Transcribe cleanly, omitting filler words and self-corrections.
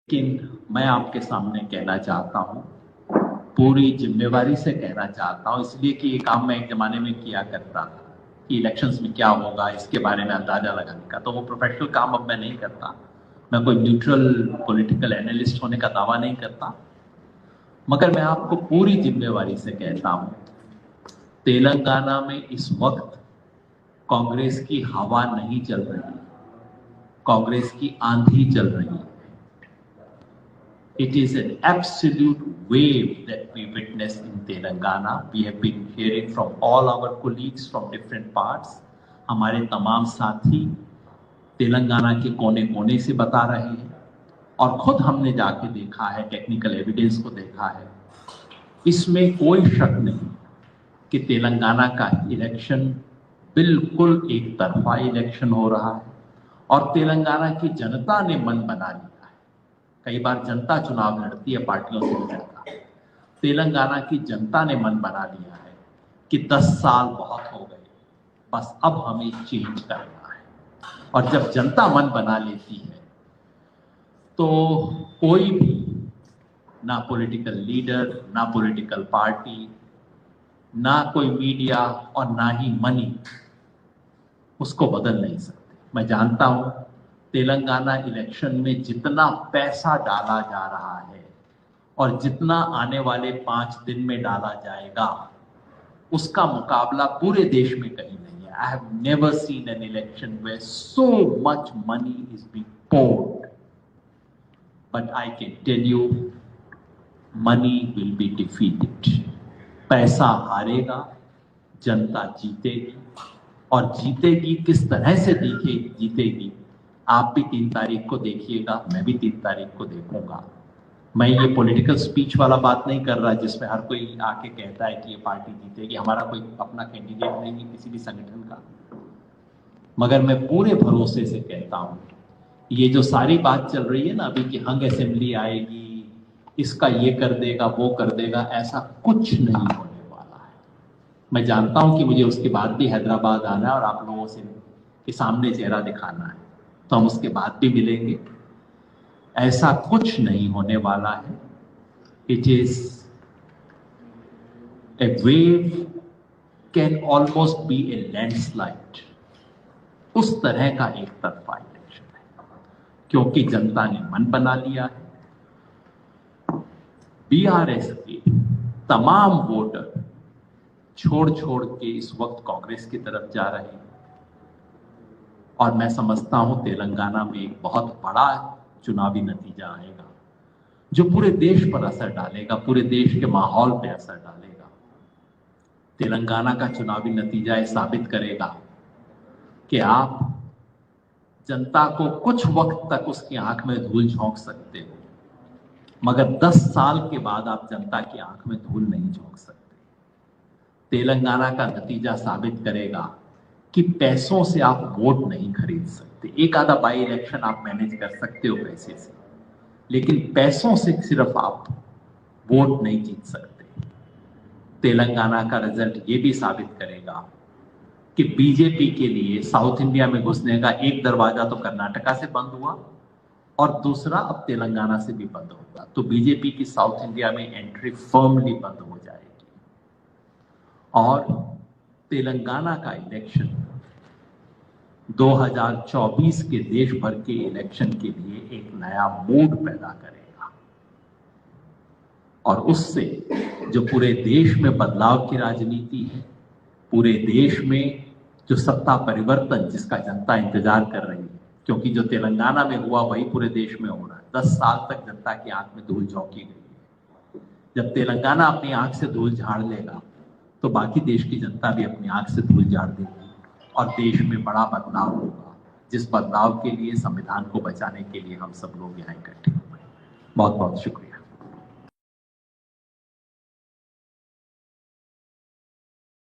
लेकिन मैं आपके सामने कहना चाहता हूँ, पूरी जिम्मेवारी से कहना चाहता हूँ, इसलिए कि ये काम मैं एक जमाने में किया करता था कि इलेक्शंस में क्या होगा इसके बारे में अंदाजा लगाने का। तो वो प्रोफेशनल काम अब मैं नहीं करता। मैं कोई न्यूट्रल पॉलिटिकल एनालिस्ट होने का दावा नहीं करता, मगर मैं आपको पूरी जिम्मेवारी से कहता हूँ, तेलंगाना में इस वक्त कांग्रेस की हवा नहीं चल रही, कांग्रेस की आंधी चल रही है। It is an absolute wave that we witness in Telangana. We have been hearing from all our colleagues from different parts. हमारे तमाम साथी तेलंगाना के कोने कोने से बता रहे हैं और खुद हमने जाके देखा है, टेक्निकल एविडेंस को देखा है। इसमें कोई शक नहीं कि तेलंगाना का इलेक्शन बिल्कुल एक तरफा इलेक्शन हो रहा है और तेलंगाना की जनता ने मन बना लिया। कई बार जनता चुनाव लड़ती है, पार्टियों से नहीं लड़ता। तेलंगाना की जनता ने मन बना लिया है कि 10 साल बहुत हो गए, बस अब हमें चेंज करना है। और जब जनता मन बना लेती है तो कोई भी, ना पॉलिटिकल लीडर, ना पॉलिटिकल पार्टी, ना कोई मीडिया और ना ही मनी उसको बदल नहीं सकते। मैं जानता हूं तेलंगाना इलेक्शन में जितना पैसा डाला जा रहा है और जितना आने वाले 5 दिन में डाला जाएगा, उसका मुकाबला पूरे देश में कहीं नहीं है। I have never seen an election where so much money is being poured, but I can tell you money will be defeated. पैसा हारेगा, जनता जीतेगी और जीतेगी किस तरह से जीतेगी आप भी 3 तारीख को देखिएगा, मैं भी 3 तारीख को देखूंगा। मैं ये पॉलिटिकल स्पीच वाला बात नहीं कर रहा जिसमें हर कोई आके कहता है कि ये पार्टी जीतेगी। हमारा कोई अपना कैंडिडेट नहीं है किसी भी संगठन का, मगर मैं पूरे भरोसे से कहता हूं, ये जो सारी बात चल रही है ना अभी कि हंग असेंबली आएगी, इसका ये कर देगा वो कर देगा, ऐसा कुछ नहीं होने वाला है। मैं जानता हूं कि मुझे उसके बाद भी हैदराबाद आना है और आप लोगों से के सामने चेहरा दिखाना है, तो हम उसके बाद भी मिलेंगे। ऐसा कुछ नहीं होने वाला है। It is a wave can almost be a landslide. उस तरह का एक तरफा इलेक्शन है क्योंकि जनता ने मन बना लिया है। बीआरएस के तमाम वोटर छोड़ छोड़ के इस वक्त कांग्रेस की तरफ जा रहे हैं और मैं समझता हूं तेलंगाना में एक बहुत बड़ा चुनावी नतीजा आएगा जो पूरे देश पर असर डालेगा, पूरे देश के माहौल पे असर डालेगा। तेलंगाना का चुनावी नतीजा ये साबित करेगा कि आप जनता को कुछ वक्त तक उसकी आंख में धूल झोंक सकते हो, मगर 10 साल के बाद आप जनता की आंख में धूल नहीं झोंक सकते। तेलंगाना का नतीजा साबित करेगा कि पैसों से आप वोट नहीं खरीद सकते। एक आधा बाई इलेक्शन आप मैनेज कर सकते हो पैसे से, लेकिन पैसों से सिर्फ आप वोट नहीं जीत सकते। तेलंगाना का रिजल्ट ये भी साबित करेगा कि बीजेपी के लिए साउथ इंडिया में घुसने का एक दरवाजा तो कर्नाटका से बंद हुआ और दूसरा अब तेलंगाना से भी बंद होगा, तो बीजेपी की साउथ इंडिया में एंट्री फर्मली बंद हो जाएगी। और तेलंगाना का इलेक्शन 2024 के देश भर के इलेक्शन के लिए एक नया मूड पैदा करेगा और उससे जो पूरे देश में बदलाव की राजनीति है, पूरे देश में जो सत्ता परिवर्तन जिसका जनता इंतजार कर रही है, क्योंकि जो तेलंगाना में हुआ वही पूरे देश में हो रहा है। 10 साल तक जनता की आंख में धूल झोंकी गई है। जब तेलंगाना अपनी आंख से धूल झाड़ लेगा तो बाकी देश की जनता भी अपनी आंख से धूल झाड़ देगी और देश में बड़ा बदलाव होगा, जिस बदलाव के लिए संविधान को बचाने के लिए हम सब लोग यहाँ इकट्ठे हुए। बहुत बहुत शुक्रिया।